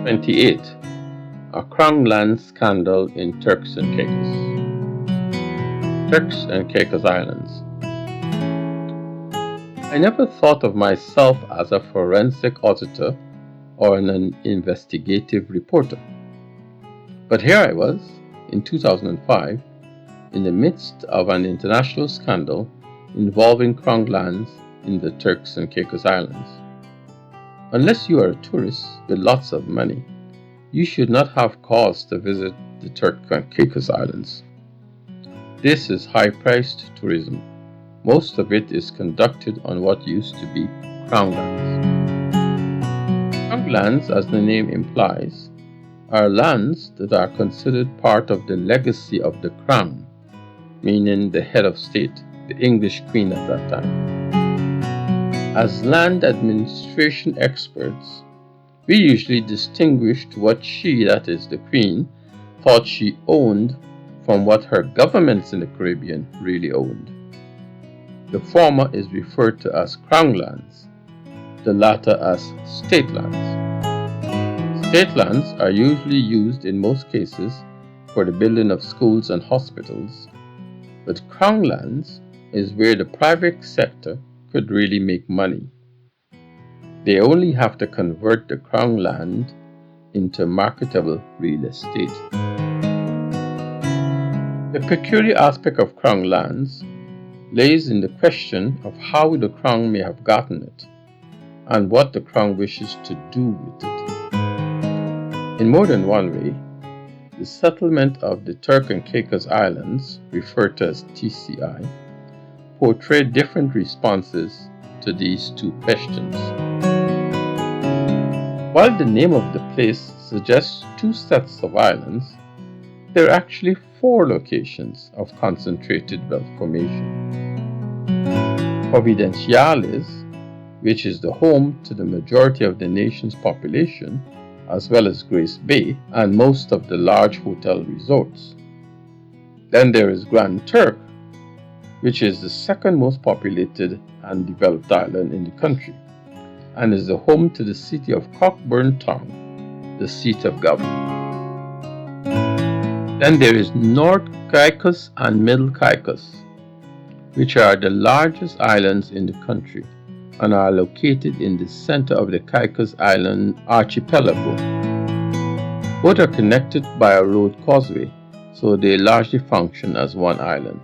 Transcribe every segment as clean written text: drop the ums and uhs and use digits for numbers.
28. A Crown Land Scandal in Turks and Caicos. Turks and Caicos Islands. I never thought of myself as a forensic auditor or an investigative reporter. But here I was, in 2005, in the midst of an international scandal involving Crown lands in the Turks and Caicos Islands. Unless you are a tourist with lots of money, you should not have cause to visit the Turks and Caicos Islands. This is high-priced tourism. Most of it is conducted on what used to be Crown lands. Crown lands, as the name implies, are lands that are considered part of the legacy of the Crown, meaning the head of state, the English Queen at that time. As land administration experts, we usually distinguished what she, that is the Queen, thought she owned from what her governments in the Caribbean really owned. The former is referred to as Crown lands, the latter as state lands. State lands are usually used in most cases for the building of schools and hospitals, but Crown lands is where the private sector could really make money. They only have to convert the Crown land into marketable real estate. The peculiar aspect of Crown lands lays in the question of how the Crown may have gotten it and what the Crown wishes to do with it. In more than one way, the settlement of the Turks and Caicos Islands, referred to as TCI, portray different responses to these two questions. While the name of the place suggests two sets of islands, there are actually 4 locations of concentrated wealth formation. Providenciales, which is the home to the majority of the nation's population, as well as Grace Bay and most of the large hotel resorts. Then there is Grand Turk, which is the second most populated and developed island in the country, and is the home to the city of Cockburn Town, the seat of government. Then there is North Caicos and Middle Caicos, which are the largest islands in the country and are located in the center of the Caicos Island archipelago. Both are connected by a road causeway, so they largely function as one island.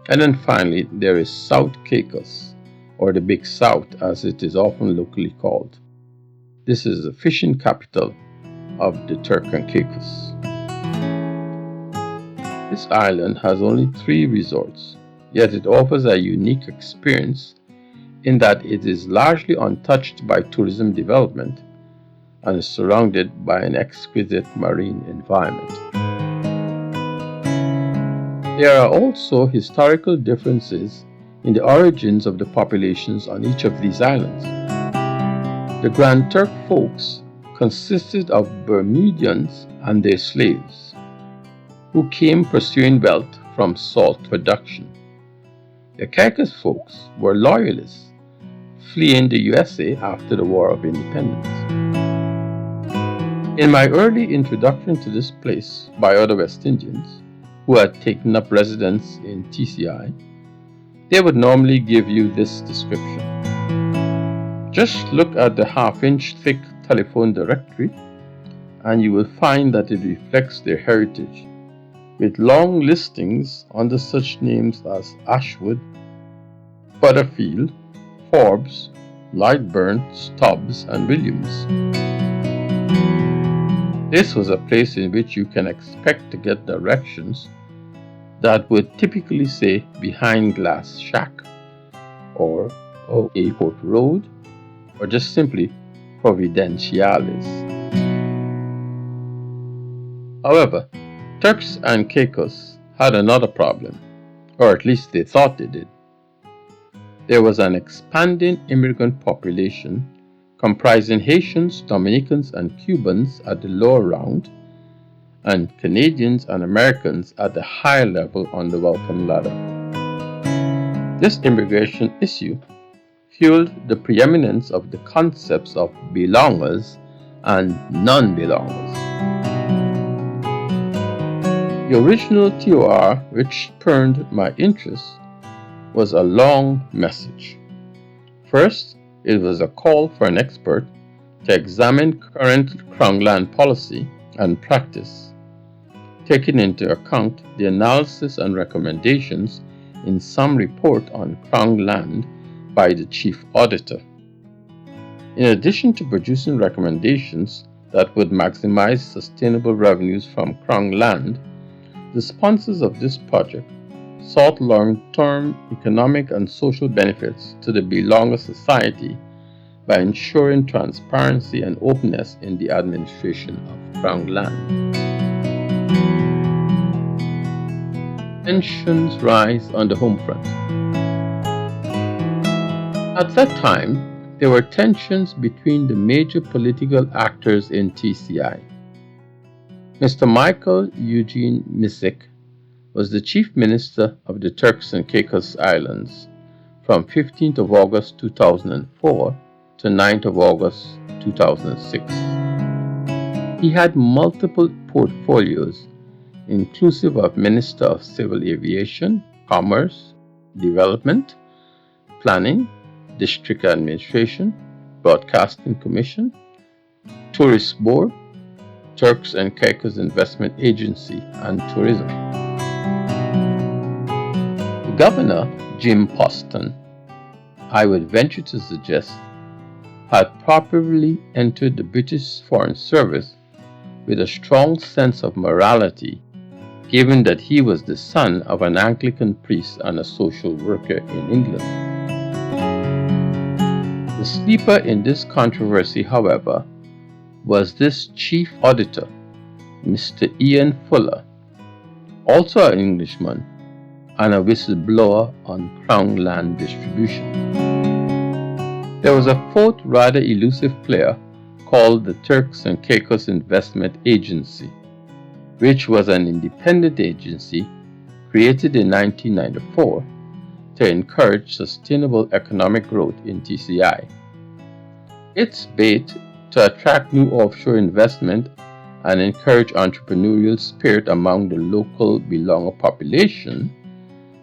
And then finally, there is South Caicos, or the Big South as it is often locally called. This is the fishing capital of the Turks and Caicos. This island has only 3 resorts, yet it offers a unique experience in that it is largely untouched by tourism development and is surrounded by an exquisite marine environment. There are also historical differences in the origins of the populations on each of these islands. The Grand Turk folks consisted of Bermudians and their slaves, who came pursuing wealth from salt production. The Caicos folks were loyalists, fleeing the USA after the War of Independence. In my early introduction to this place by other West Indians who had taken up residence in TCI, they would normally give you this description. Just look at the half-inch thick telephone directory and you will find that it reflects their heritage, with long listings under such names as Ashwood, Butterfield, Forbes, Lightburn, Stubbs, and Williams. This was a place in which you can expect to get directions that would typically say Behind Glass Shack, or Airport Road, or just simply Providenciales. However, Turks and Caicos had another problem, or at least they thought they did. There was an expanding immigrant population comprising Haitians, Dominicans, and Cubans at the lower round, and Canadians and Americans at the higher level on the welcome ladder. This immigration issue fueled the preeminence of the concepts of belongers and non-belongers. The original TOR, which spurred my interest, was a long message. First, it was a call for an expert to examine current Crown land policy and practice, taking into account the analysis and recommendations in some report on Crown land by the Chief Auditor. In addition to producing recommendations that would maximize sustainable revenues from Crown land, the sponsors of this project sought long-term economic and social benefits to the belonger society by ensuring transparency and openness in the administration of Crown land. Tensions rise on the home front. At that time, there were tensions between the major political actors in TCI. Mr. Michael Eugene Misick was the Chief Minister of the Turks and Caicos Islands from 15th of August 2004 to 9th of August 2006. He had multiple portfolios, inclusive of Minister of Civil Aviation, Commerce, Development, Planning, District Administration, Broadcasting Commission, Tourist Board, Turks and Caicos Investment Agency, and Tourism. The Governor, Jim Poston, I would venture to suggest, had probably entered the British Foreign Service with a strong sense of morality, given that he was the son of an Anglican priest and a social worker in England. The sleeper in this controversy, however, was this Chief Auditor, Mr. Ian Fuller, also an Englishman and a whistleblower on Crown land distribution. There was a fourth rather elusive player called the Turks and Caicos Investment Agency, which was an independent agency created in 1994 to encourage sustainable economic growth in TCI. Its bait to attract new offshore investment and encourage entrepreneurial spirit among the local belonger population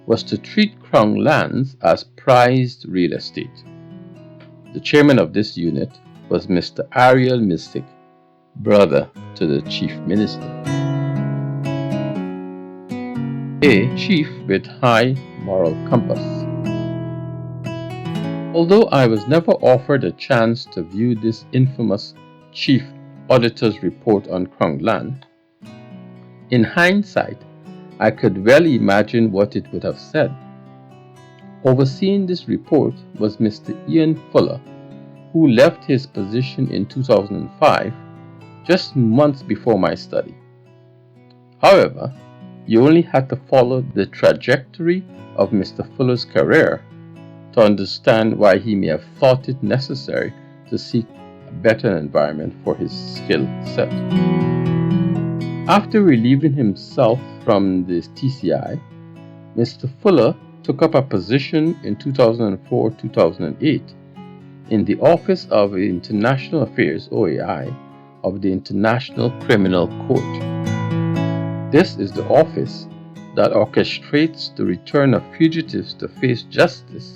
was to treat Crown lands as prized real estate. The chairman of this unit was Mr. Ariel Misick, brother to the Chief Minister. A chief with high moral compass. Although I was never offered a chance to view this infamous Chief Auditor's report on Crown land, in hindsight, I could well imagine what it would have said. Overseeing this report was Mr. Ian Fuller, who left his position in 2005, just months before my study. However, you only had to follow the trajectory of Mr. Fuller's career to understand why he may have thought it necessary to seek a better environment for his skill set. After relieving himself from the TCI, Mr. Fuller took up a position in 2004-2008 in the Office of International Affairs (OAI) of the International Criminal Court. This is the office that orchestrates the return of fugitives to face justice,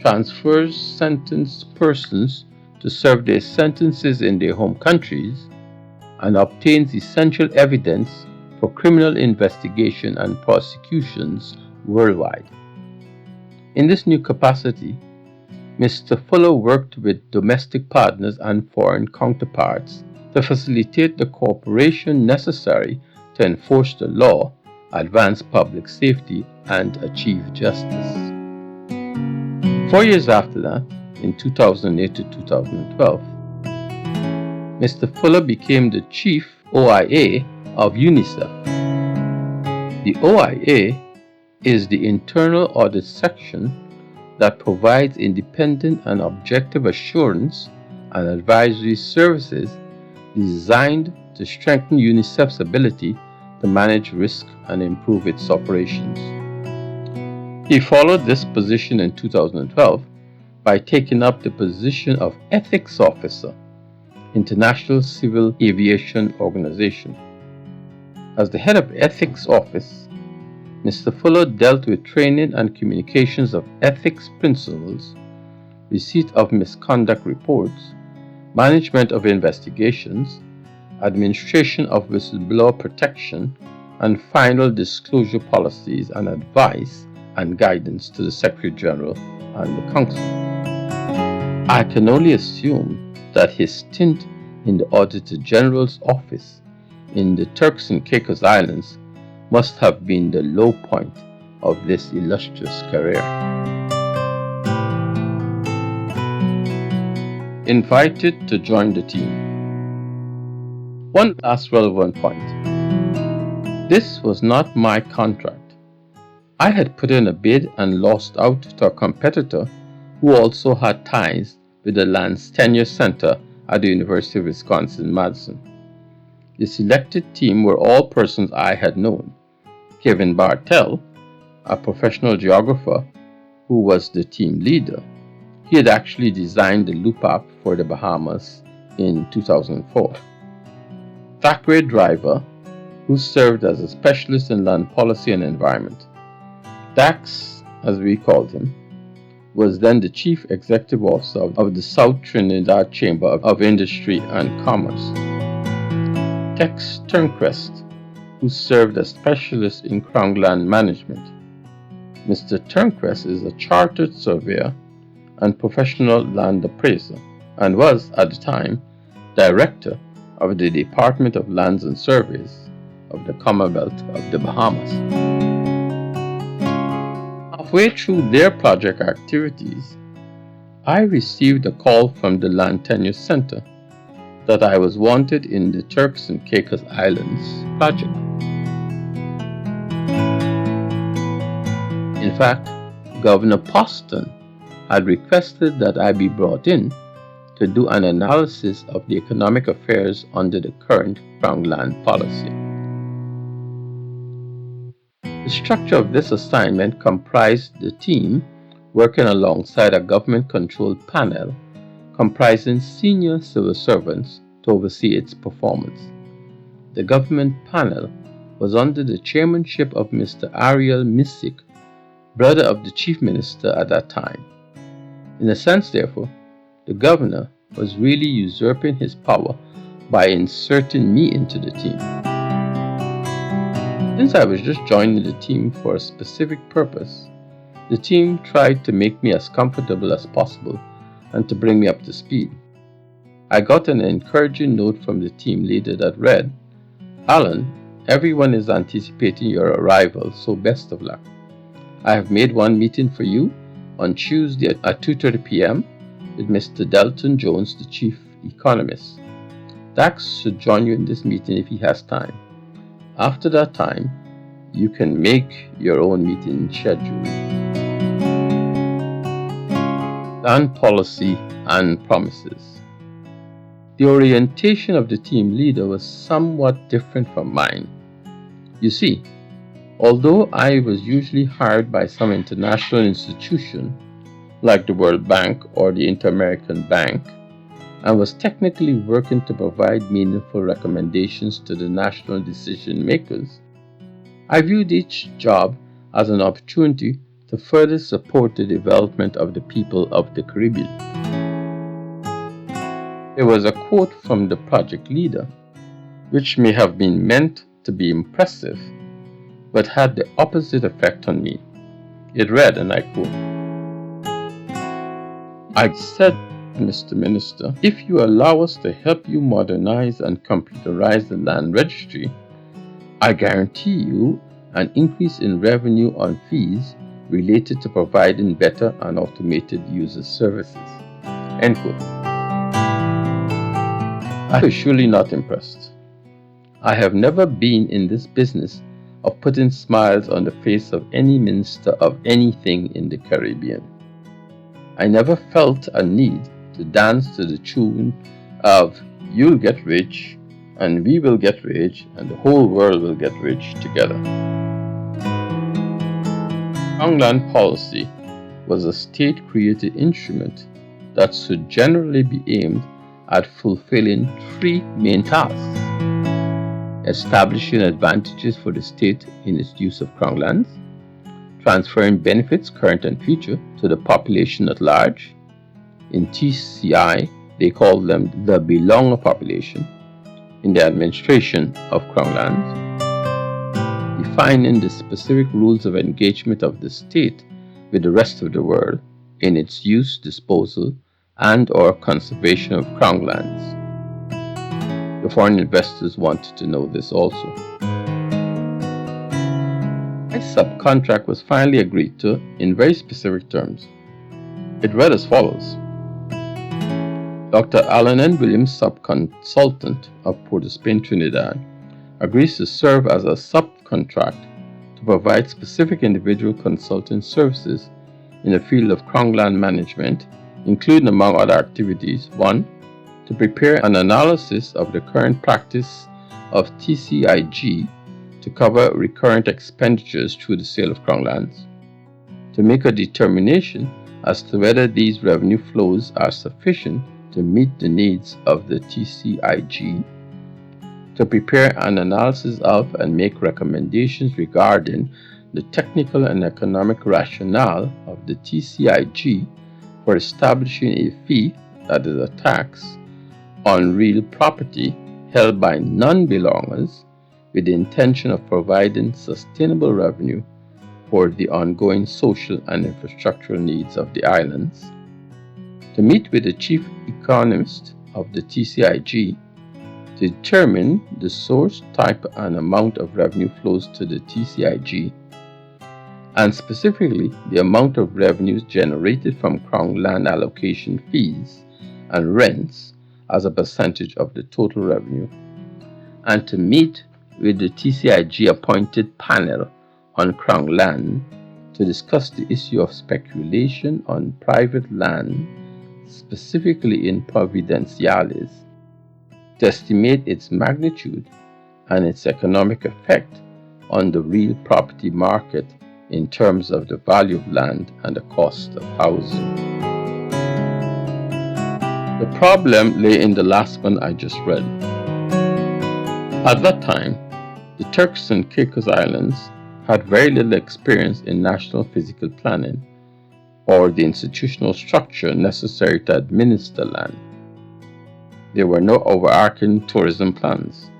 transfers sentenced persons to serve their sentences in their home countries, and obtains essential evidence for criminal investigation and prosecutions worldwide. In this new capacity, Mr. Fuller worked with domestic partners and foreign counterparts to facilitate the cooperation necessary to enforce the law, advance public safety, and achieve justice. 4 years after that, in 2008 to 2012, Mr. Fuller became the Chief Oia of Unicef. The OIA is the internal audit section that provides independent and objective assurance and advisory services designed to strengthen UNICEF's ability to manage risk and improve its operations. He followed this position in 2012 by taking up the position of Ethics Officer International Civil Aviation Organization. As the head of Ethics Office, Mr. Fuller dealt with training and communications of ethics principles, receipt of misconduct reports, management of investigations, administration of whistleblower protection, and final disclosure policies and advice and guidance to the Secretary General and the Council. I can only assume that his stint in the Auditor General's office in the Turks and Caicos Islands must have been the low point of this illustrious career. Invited to join the team. One last relevant point. This was not my contract. I had put in a bid and lost out to a competitor who also had ties with the Land's Tenure Center at the University of Wisconsin-Madison. The selected team were all persons I had known. Kevin Bartell, a professional geographer who was the team leader. He had actually designed the loop app for the Bahamas in 2004. Thackeray Driver, who served as a specialist in land policy and environment. Dax, as we called him, was then the Chief Executive Officer of the South Trinidad Chamber of Industry and Commerce. Tex Turnquest, who served as specialist in Crown Land Management. Mr. Turnquest is a chartered surveyor and professional land appraiser, and was, at the time, Director of the Department of Lands and Surveys of the Commonwealth of the Bahamas. Halfway through their project activities, I received a call from the Land Tenure Center that I was wanted in the Turks and Caicos Islands project. In fact, Governor Poston had requested that I be brought in to do an analysis of the economic affairs under the current Crown Land policy. The structure of this assignment comprised the team working alongside a government-controlled panel comprising senior civil servants to oversee its performance. The government panel was under the chairmanship of Mr. Ariel Missick, brother of the Chief Minister at that time. In a sense, therefore, the governor was really usurping his power by inserting me into the team. Since I was just joining the team for a specific purpose, the team tried to make me as comfortable as possible and to bring me up to speed. I got an encouraging note from the team leader that read, "Alan, everyone is anticipating your arrival, so best of luck. I have made one meeting for you on Tuesday at 2:30 p.m. with Mr. Delton Jones, the chief economist. Dax should join you in this meeting if he has time. After that time, you can make your own meeting schedule." Land policy and promises. The orientation of the team leader was somewhat different from mine. You see, although I was usually hired by some international institution, like the World Bank or the Inter-American Bank, and was technically working to provide meaningful recommendations to the national decision makers, I viewed each job as an opportunity to further support the development of the people of the Caribbean. There was a quote from the project leader, which may have been meant to be impressive, but had the opposite effect on me. It read, and I quote, "I said, Mr. Minister, if you allow us to help you modernize and computerize the land registry, I guarantee you an increase in revenue on fees related to providing better and automated user services." End quote. I was surely not impressed. I have never been in this business of putting smiles on the face of any minister of anything in the Caribbean. I never felt a need to dance to the tune of "You'll get rich, and we will get rich, and the whole world will get rich together." Crown Land policy was a state-created instrument that should generally be aimed at fulfilling three main tasks: establishing advantages for the state in its use of Crown lands, transferring benefits, current and future, to the population at large. In TCI, they call them the belonger population in the administration of Crown lands, defining the specific rules of engagement of the state with the rest of the world in its use, disposal, and/or conservation of Crown lands. The foreign investors wanted to know this also. A subcontract was finally agreed to in very specific terms. It read as follows: Dr. Allen N. Williams, subconsultant of Port of Spain, Trinidad, agrees to serve as a subcontract to provide specific individual consulting services in the field of Crown land management, including, among other activities, 1. To prepare an analysis of the current practice of TCIG to cover recurrent expenditures through the sale of Crown lands, to make a determination as to whether these revenue flows are sufficient to meet the needs of the TCIG, to prepare an analysis of and make recommendations regarding the technical and economic rationale of the TCIG for establishing a fee, that is a tax, on real property held by non-belongers with the intention of providing sustainable revenue for the ongoing social and infrastructural needs of the islands, to meet with the chief economist of the TCIG to determine the source, type, and amount of revenue flows to the TCIG, and specifically the amount of revenues generated from Crown land allocation fees and rents as a percentage of the total revenue, and to meet with the TCIG appointed panel on Crown land to discuss the issue of speculation on private land, specifically in providenciales, to estimate its magnitude and its economic effect on the real property market in terms of the value of land and the cost of housing. The problem lay in the last one I just read. At that time, the Turks and Caicos Islands had very little experience in national physical planning or the institutional structure necessary to administer land. There were no overarching tourism plans.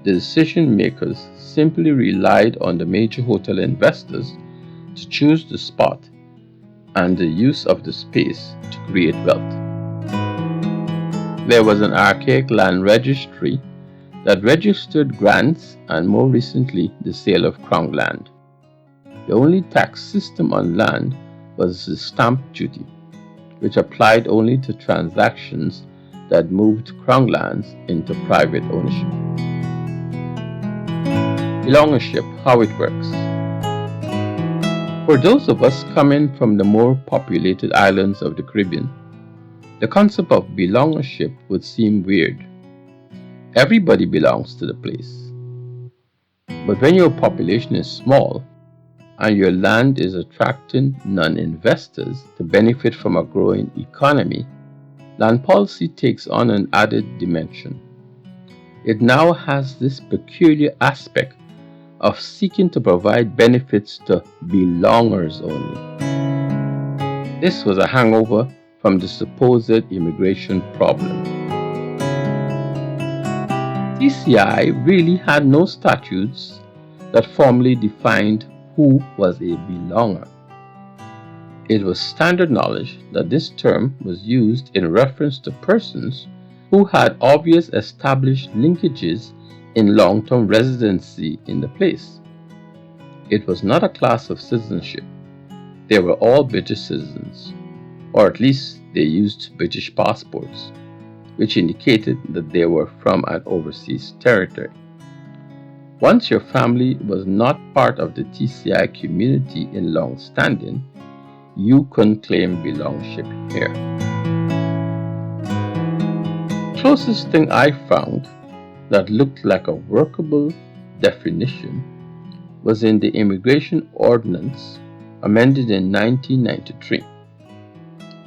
The decision makers simply relied on the major hotel investors to choose the spot and the use of the space to create wealth. There was an archaic land registry that registered grants and, more recently, the sale of Crown land. The only tax system on land was the stamp duty, which applied only to transactions that moved Crown lands into private ownership. Belongership, how it works. For those of us coming from the more populated islands of the Caribbean, the concept of belongership would seem weird. Everybody belongs to the place. But when your population is small and your land is attracting non-investors to benefit from a growing economy, land policy takes on an added dimension. It now has this peculiar aspect of seeking to provide benefits to belongers only. This was a hangover from the supposed immigration problem. TCI really had no statutes that formally defined who was a belonger. It was standard knowledge that this term was used in reference to persons who had obvious established linkages in long-term residency in the place. It was not a class of citizenship. They were all British citizens, or at least they used British passports, which indicated that they were from an overseas territory. Once your family was not part of the TCI community in long standing, you couldn't claim belongship here. The closest thing I found that looked like a workable definition was in the Immigration Ordinance amended in 1993.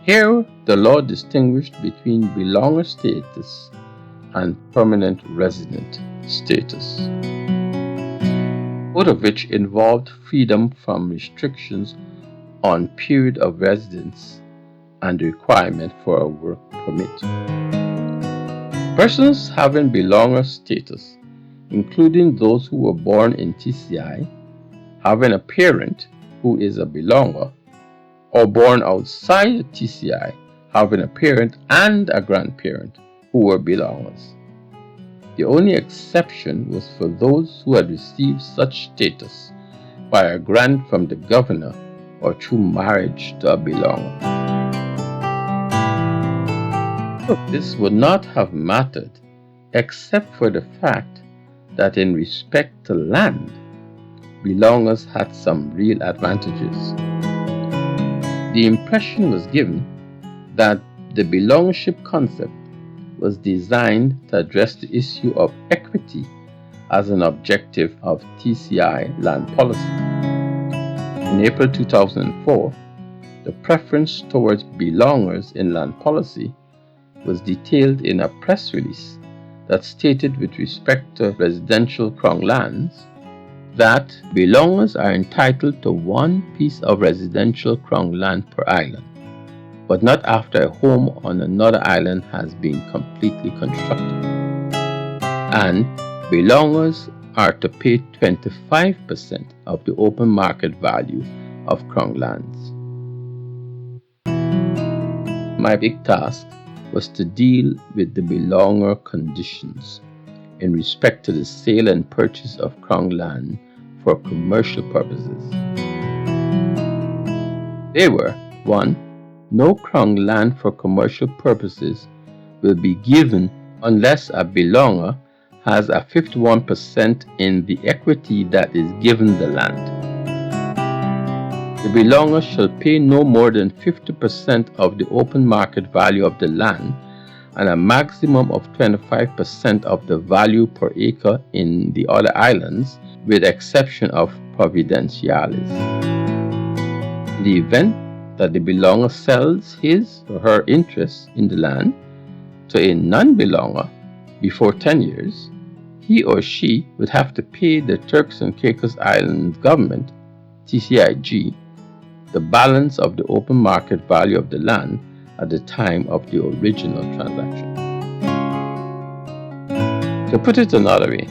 Here, the law distinguished between belonger status and permanent resident status, both of which involved freedom from restrictions on period of residence and the requirement for a work permit. Persons having belonger status, including those who were born in TCI, having a parent who is a belonger, or born outside TCI, having a parent and a grandparent who were belongers. The only exception was for those who had received such status by a grant from the governor or through marriage to a belonger. This would not have mattered except for the fact that in respect to land, belongers had some real advantages. The impression was given that the belongership concept was designed to address the issue of equity as an objective of TCI land policy. In April 2004, the preference towards belongers in land policy was detailed in a press release that stated with respect to residential Crown lands that belongers are entitled to one piece of residential Crown land per island, but not after a home on another island has been completely constructed. And belongers are to pay 25% of the open market value of Crown lands. My big task was to deal with the belonger conditions in respect to the sale and purchase of Crown land for commercial purposes. They were: 1. No Crown land for commercial purposes will be given unless a belonger has a 51% in the equity that is given the land. The belonger shall pay no more than 50% of the open market value of the land and a maximum of 25% of the value per acre in the other islands, with exception of providenciales. In the event that the belonger sells his or her interest in the land to a non-belonger before 10 years, he or she would have to pay the Turks and Caicos Island government, TCIG, the balance of the open market value of the land at the time of the original transaction. To put it another way,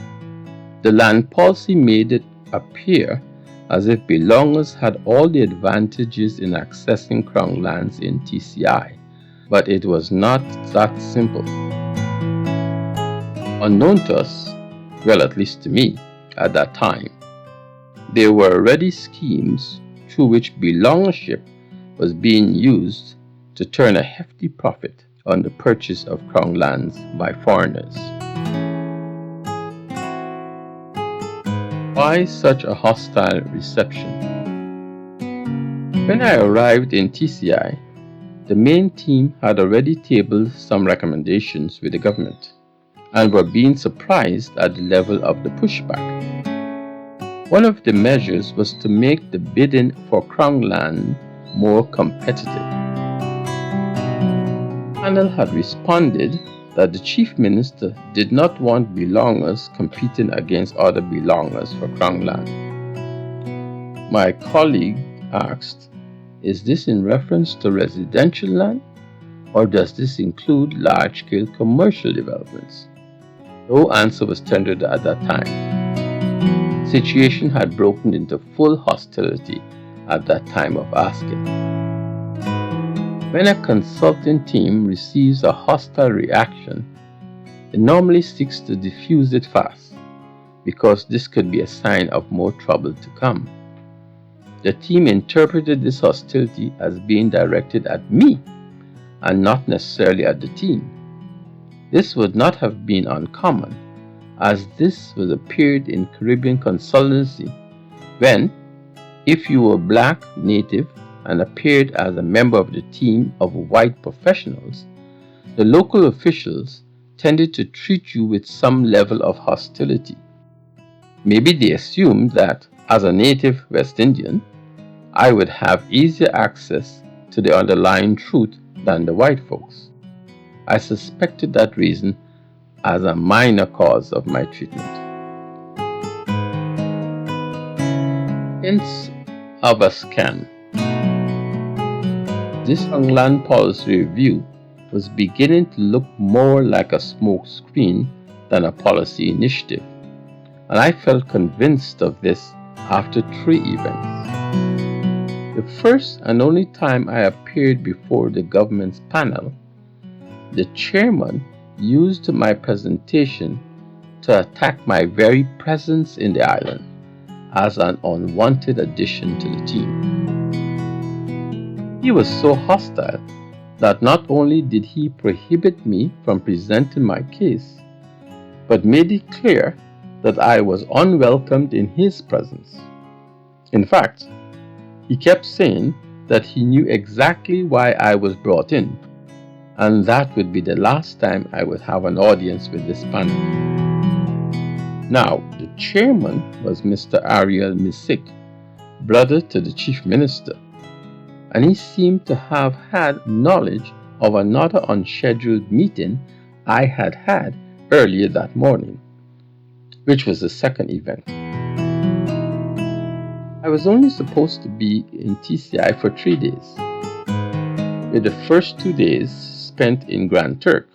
the land policy made it appear as if belongers had all the advantages in accessing Crown lands in TCI, but it was not that simple. Unknown to us, well, at least to me, at that time, there were already schemes through which belongership was being used to turn a hefty profit on the purchase of Crown lands by foreigners. Why such a hostile reception? When I arrived in TCI, the main team had already tabled some recommendations with the government and were being surprised at the level of the pushback. One of the measures was to make the bidding for Crown land more competitive. The panel had responded that the Chief Minister did not want belongers competing against other belongers for Crown land. My colleague asked, "Is this in reference to residential land, or does this include large-scale commercial developments?" No answer was tendered at that time. The situation had broken into full hostility at that time of asking. When a consulting team receives a hostile reaction, it normally seeks to diffuse it fast, because this could be a sign of more trouble to come. The team interpreted this hostility as being directed at me and not necessarily at the team. This would not have been uncommon, as this was a period in Caribbean consultancy when, if you were black, native, and appeared as a member of the team of white professionals, the local officials tended to treat you with some level of hostility. Maybe they assumed that, as a native West Indian, I would have easier access to the underlying truth than the white folks. I suspected that reason as a minor cause of my treatment. Hints of a scam. This land policy review was beginning to look more like a smoke screen than a policy initiative, and I felt convinced of this after 3 events. The first and only time I appeared before the government's panel, the chairman used my presentation to attack my very presence in the island as an unwanted addition to the team. He was so hostile that not only did he prohibit me from presenting my case, but made it clear that I was unwelcomed in his presence. In fact, he kept saying that he knew exactly why I was brought in, and that would be the last time I would have an audience with this panel. Now, the chairman was Mr. Ariel Misik, brother to the chief minister, and he seemed to have had knowledge of another unscheduled meeting I had had earlier that morning, which was the second event. I was only supposed to be in TCI for 3 days, with the first 2 days spent in Grand Turk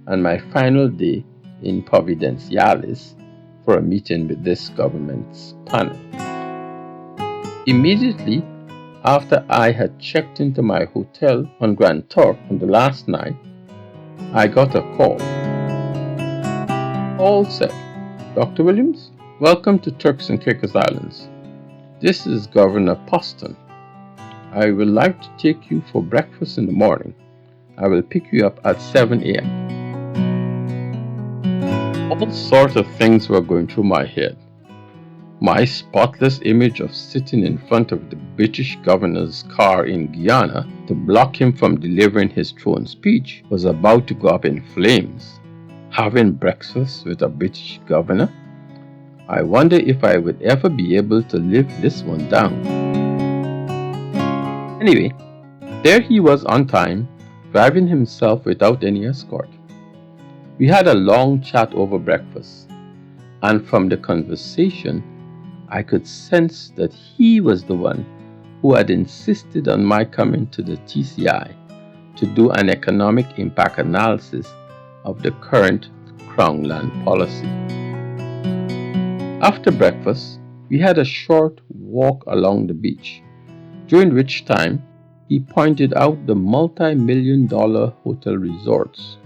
and my final day in Providenciales for a meeting with this government's panel. Immediately after I had checked into my hotel on Grand Turk on the last night, I got a call. Paul said, "Dr. Williams, welcome to Turks and Caicos Islands. This is Governor Poston. I would like to take you for breakfast in the morning. I will pick you up at 7 a.m. All sorts of things were going through my head. My spotless image of sitting in front of the British governor's car in Guyana to block him from delivering his throne speech was about to go up in flames. Having breakfast with a British governor? I wonder if I would ever be able to live this one down. Anyway, there he was on time, driving himself without any escort. We had a long chat over breakfast, and from the conversation, I could sense that he was the one who had insisted on my coming to the TCI to do an economic impact analysis of the current Crown land policy. After breakfast, we had a short walk along the beach, during which time he pointed out the multi-million-dollar hotel resorts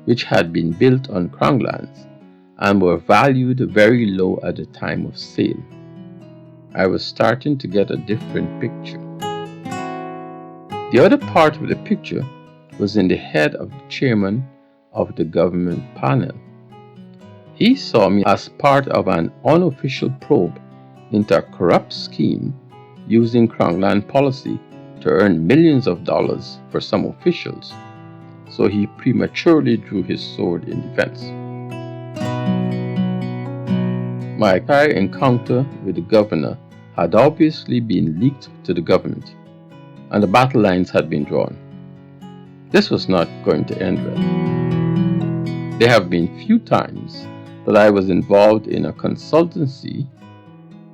which had been built on Crown lands and were valued very low at the time of sale. I was starting to get a different picture. The other part of the picture was in the head of the chairman of the government panel. He saw me as part of an unofficial probe into a corrupt scheme using Crown land policy to earn millions of dollars for some officials, so he prematurely drew his sword in defense. My entire encounter with the governor had obviously been leaked to the government, and the battle lines had been drawn. This was not going to end well. There have been few times that I was involved in a consultancy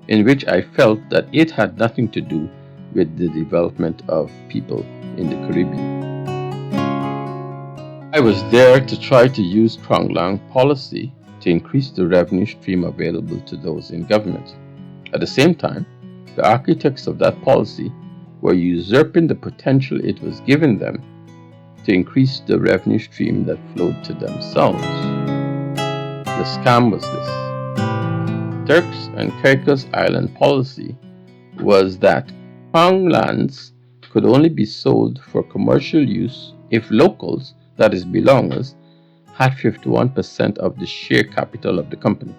in which I felt that it had nothing to do with the development of people in the Caribbean. I was there to try to use Crown land policy to increase the revenue stream available to those in government. At the same time, the architects of that policy were usurping the potential it was giving them to increase the revenue stream that flowed to themselves. The scam was this. Turks and Caicos Island policy was that Crown lands could only be sold for commercial use if locals, that is belongers, had 51% of the share capital of the company.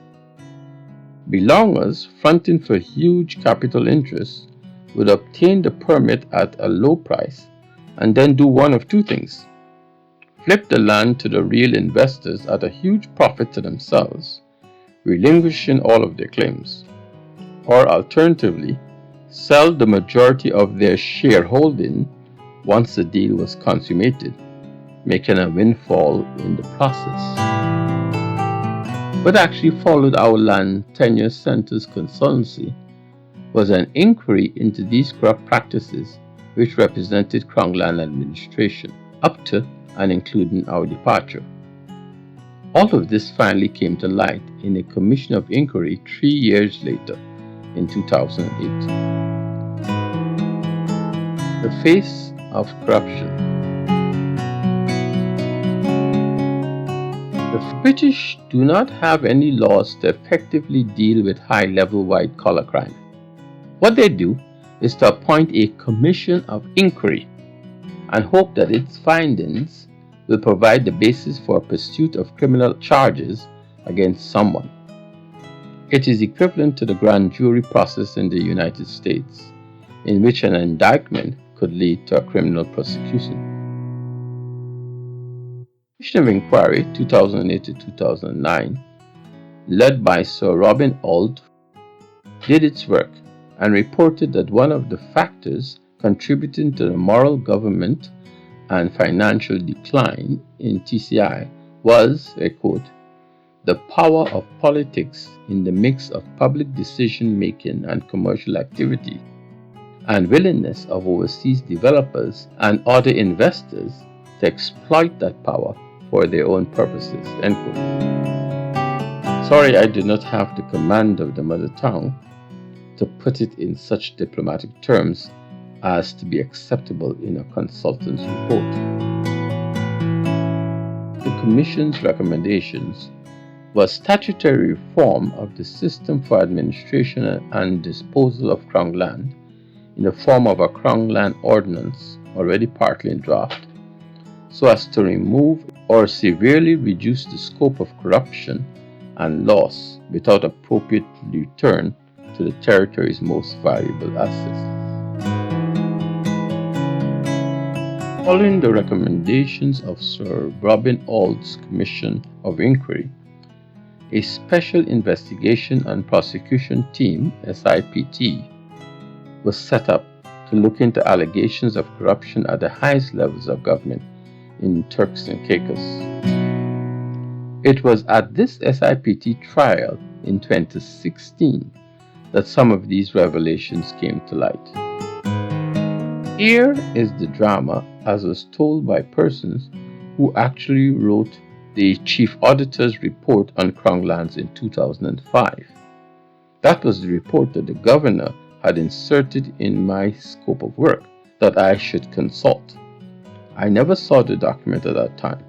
Belongers, fronting for huge capital interests, would obtain the permit at a low price and then do one of two things: flip the land to the real investors at a huge profit to themselves, relinquishing all of their claims, or alternatively, sell the majority of their shareholding once the deal was consummated, making a windfall in the process. What actually followed our Land Tenure Center's consultancy was an inquiry into these corrupt practices which represented Crown Land administration, up to and including our departure. All of this finally came to light in a commission of inquiry 3 years later, in 2008. The face of corruption. The British do not have any laws to effectively deal with high-level white-collar crime. What they do is to appoint a commission of inquiry and hope that its findings will provide the basis for a pursuit of criminal charges against someone. It is equivalent to the grand jury process in the United States, in which an indictment could lead to a criminal prosecution. The Commission of Inquiry 2008 to 2009, led by Sir Robin Auld, did its work and reported that one of the factors contributing to the moral government and financial decline in TCI was, I quote, the power of politics in the mix of public decision-making and commercial activity, and willingness of overseas developers and other investors to exploit that power for their own purposes, end quote. Sorry I do not have the command of the mother tongue to put it in such diplomatic terms as to be acceptable in a consultant's report. The Commission's recommendations was statutory reform of the system for administration and disposal of Crown land in the form of a Crown Land Ordinance already partly in draft, so as to remove or severely reduce the scope of corruption and loss without appropriate return to the territory's most valuable assets. Following the recommendations of Sir Robin Auld's Commission of Inquiry, a Special Investigation and Prosecution Team, SIPT, was set up to look into allegations of corruption at the highest levels of government in Turks and Caicos. It was at this SIPT trial in 2016 that some of these revelations came to light. Here is the drama as was told by persons who actually wrote the Chief Auditor's report on Crown lands in 2005. That was the report that the Governor had inserted in my scope of work that I should consult. I never saw the document at that time.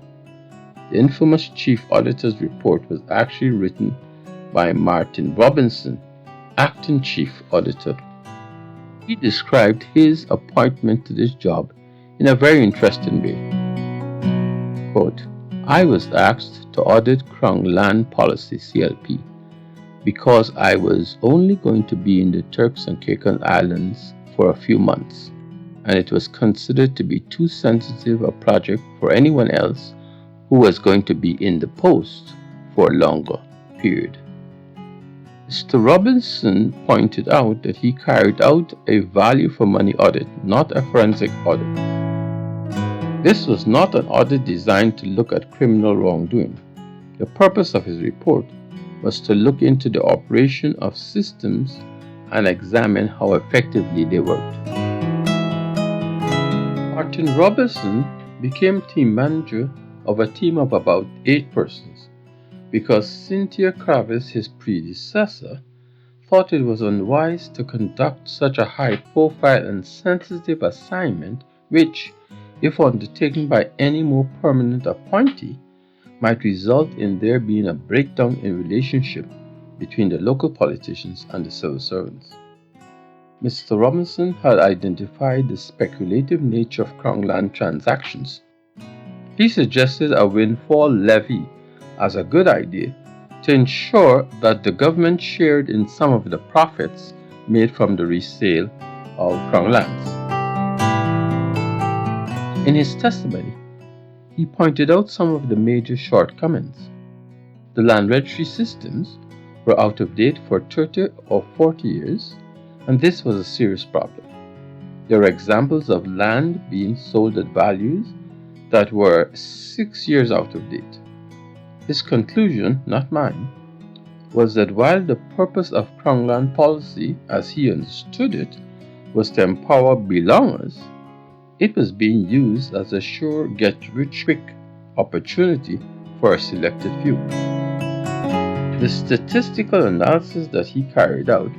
The infamous Chief Auditor's report was actually written by Martin Robinson, Acting Chief Auditor. He described his appointment to this job in a very interesting way. Quote, I was asked to audit Crown Land Policy CLP because I was only going to be in the Turks and Caicos Islands for a few months, and it was considered to be too sensitive a project for anyone else who was going to be in the post for a longer period. Mr. Robinson pointed out that he carried out a value for money audit, not a forensic audit. This was not an audit designed to look at criminal wrongdoing. The purpose of his report was to look into the operation of systems and examine how effectively they worked. Martin Robinson became team manager of a team of about 8 persons because Cynthia Kravis, his predecessor, thought it was unwise to conduct such a high-profile and sensitive assignment which, if undertaken by any more permanent appointee, might result in there being a breakdown in relationship between the local politicians and the civil servants. Mr. Robinson had identified the speculative nature of Crown land transactions. He suggested a windfall levy as a good idea to ensure that the government shared in some of the profits made from the resale of Crown lands. In his testimony, he pointed out some of the major shortcomings. The land registry systems were out of date for 30 or 40 years, and this was a serious problem. There were examples of land being sold at values that were 6 years out of date. His conclusion, not mine, was that while the purpose of Crown Land policy, as he understood it, was to empower belongers, it was being used as a sure get-rich-quick opportunity for a selected few. The statistical analysis that he carried out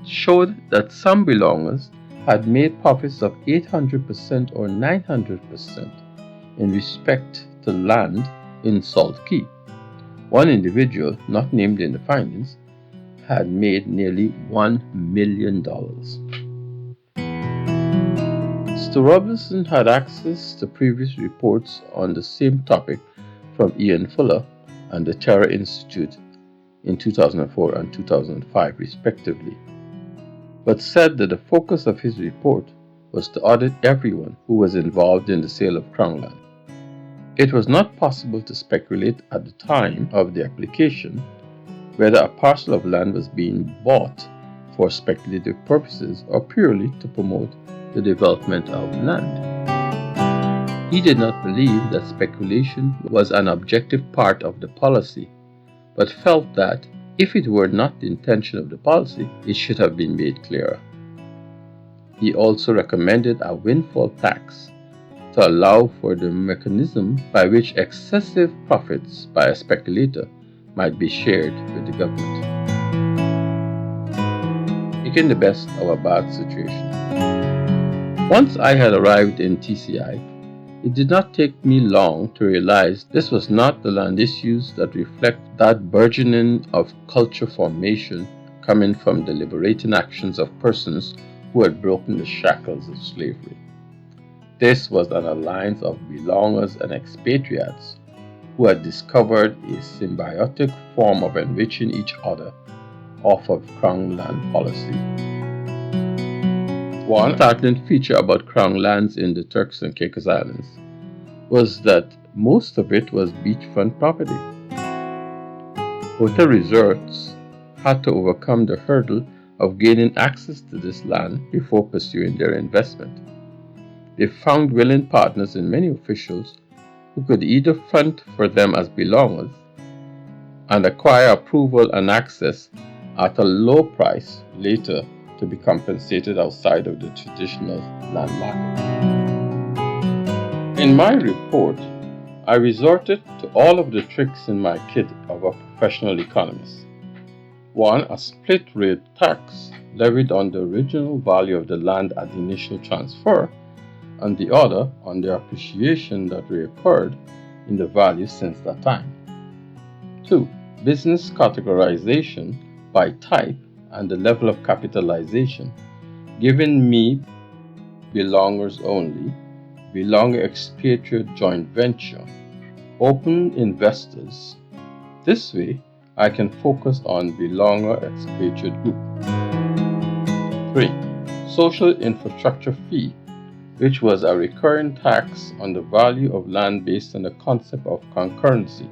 showed that some belongers had made profits of 800% or 900% in respect to land in Salt Cay. One individual, not named in the findings, had made nearly $1 million. Mr. Robinson had access to previous reports on the same topic from Ian Fuller and the Terra Institute in 2004 and 2005 respectively, but said that the focus of his report was to audit everyone who was involved in the sale of Crown Land. It was not possible to speculate at the time of the application whether a parcel of land was being bought for speculative purposes or purely to promote the development of land. He did not believe that speculation was an objective part of the policy, but felt that if it were not the intention of the policy, it should have been made clearer. He also recommended a windfall tax to allow for the mechanism by which excessive profits by a speculator might be shared with the government. Making the best of a bad situation. Once I had arrived in TCI, it did not take me long to realize this was not the land issues that reflect that burgeoning of culture formation coming from the liberating actions of persons who had broken the shackles of slavery. This was an alliance of belongers and expatriates who had discovered a symbiotic form of enriching each other off of Crown Land policy. One startling feature about Crown lands in the Turks and Caicos Islands was that most of it was beachfront property. Hotel resorts had to overcome the hurdle of gaining access to this land before pursuing their investment. They found willing partners in many officials who could either front for them as belongers and acquire approval and access at a low price later to be compensated outside of the traditional land market. In my report, I resorted to all of the tricks in my kit of a professional economist. One, a split rate tax levied on the original value of the land at the initial transfer, and the other on the appreciation that reoccurred in the value since that time. 2. Business categorization by type and the level of capitalization, giving me belongers only, belonger expatriate joint venture, open investors. This way, I can focus on belonger expatriate group. 3. Social infrastructure fee, which was a recurring tax on the value of land based on the concept of concurrency.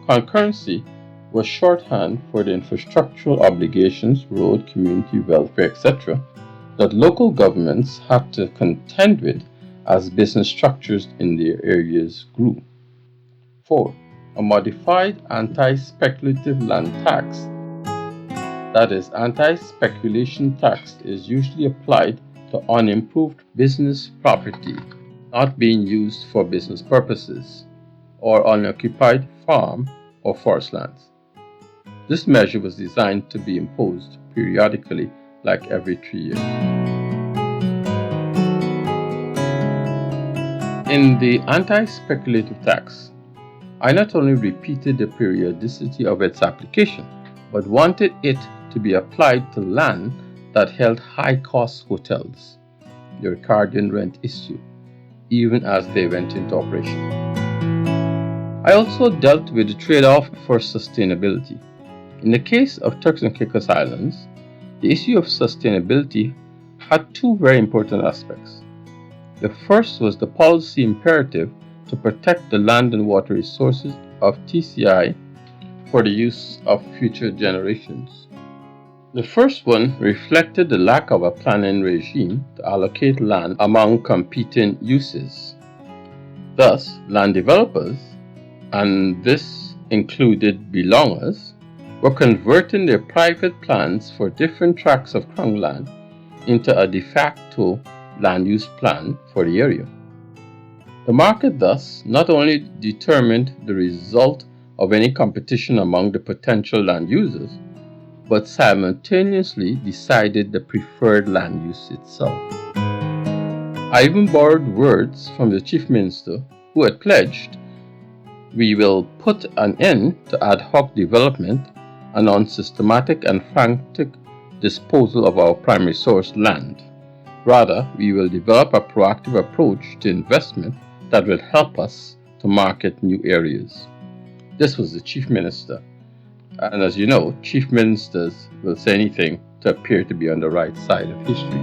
Concurrency was shorthand for the infrastructural obligations, road, community welfare, etc., that local governments had to contend with as business structures in their areas grew. 4. A modified anti-speculative land tax. That is, anti-speculation tax is usually applied to unimproved business property not being used for business purposes, or unoccupied farm or forest lands. This measure was designed to be imposed periodically, like every 3 years. In the anti-speculative tax, I not only repeated the periodicity of its application, but wanted it to be applied to land that held high-cost hotels, the Ricardian rent issue, even as they went into operation. I also dealt with the trade-off for sustainability. In the case of Turks and Caicos Islands, the issue of sustainability had two very important aspects. The first was the policy imperative to protect the land and water resources of TCI for the use of future generations. The first one reflected the lack of a planning regime to allocate land among competing uses. Thus, land developers, and this included belongers, were converting their private plans for different tracts of Crown land into a de facto land use plan for the area. The market thus not only determined the result of any competition among the potential land users, but simultaneously decided the preferred land use itself. I even borrowed words from the Chief Minister, who had pledged, "We will put an end to ad hoc development and unsystematic and frantic disposal of our primary source land. Rather, we will develop a proactive approach to investment that will help us to market new areas." This was the Chief Minister. And as you know, Chief Ministers will say anything to appear to be on the right side of history.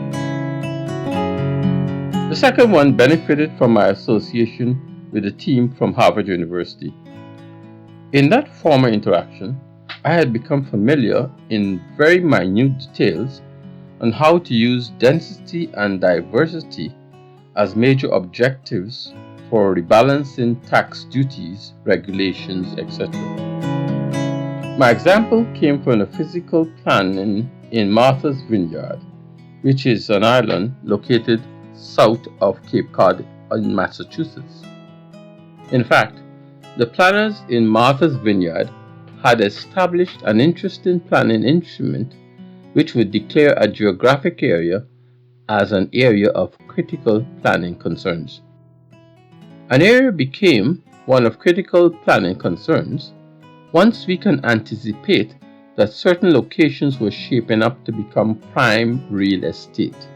The second one benefited from my association with a team from Harvard University. In that former interaction, I had become familiar in very minute details on how to use density and diversity as major objectives for rebalancing tax duties, regulations, etc. My example came from the physical planning in Martha's Vineyard, which is an island located south of Cape Cod in Massachusetts. In fact, the planners in Martha's Vineyard had established an interesting planning instrument which would declare a geographic area as an area of critical planning concerns. An area became one of critical planning concerns once we can anticipate that certain locations were shaping up to become prime real estate.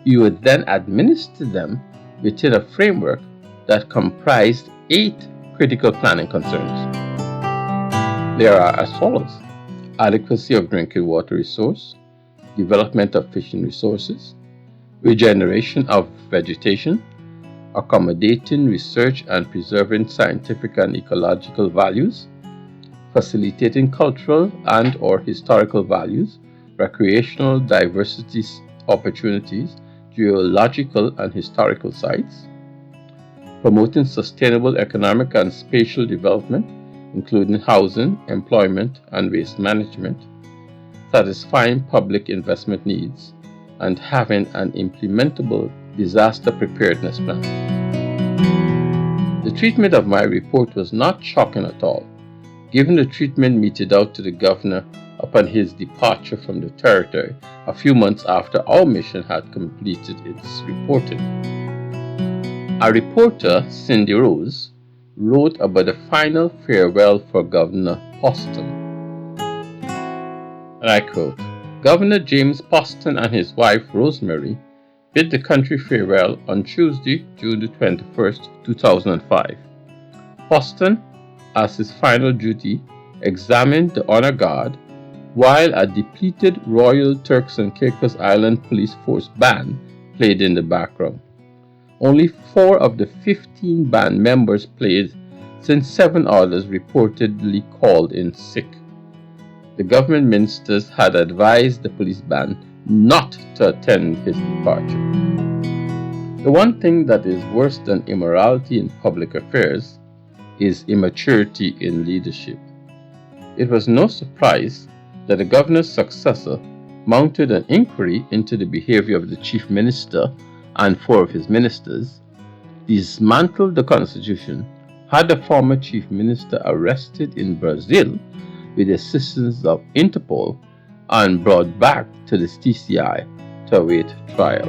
You would then administer them within a framework that comprised 8 critical planning concerns. They are as follows: adequacy of drinking water resource, development of fishing resources, regeneration of vegetation, accommodating research and preserving scientific and ecological values, facilitating cultural and or historical values, recreational diversity opportunities, geological and historical sites, promoting sustainable economic and spatial development, including housing, employment, and waste management, satisfying public investment needs, and having an implementable disaster preparedness plan. The treatment of my report was not shocking at all, given the treatment meted out to the governor upon his departure from the territory a few months after our mission had completed its reporting. A reporter, Cindy Rose, wrote about the final farewell for Governor Poston. And I quote, "Governor James Poston and his wife Rosemary bid the country farewell on Tuesday, June the 21st, 2005. Poston, as his final duty, examined the honor guard while a depleted Royal Turks and Caicos Island Police Force band played in the background. Only 4 of the 15 band members played, since 7 others reportedly called in sick. The government ministers had advised the police band not to attend his departure." The one thing that is worse than immorality in public affairs is immaturity in leadership. It was no surprise that the governor's successor mounted an inquiry into the behavior of the chief minister and 4 of his ministers, dismantled the constitution, had the former chief minister arrested in Brazil with the assistance of Interpol, and brought back to the TCI to await trial.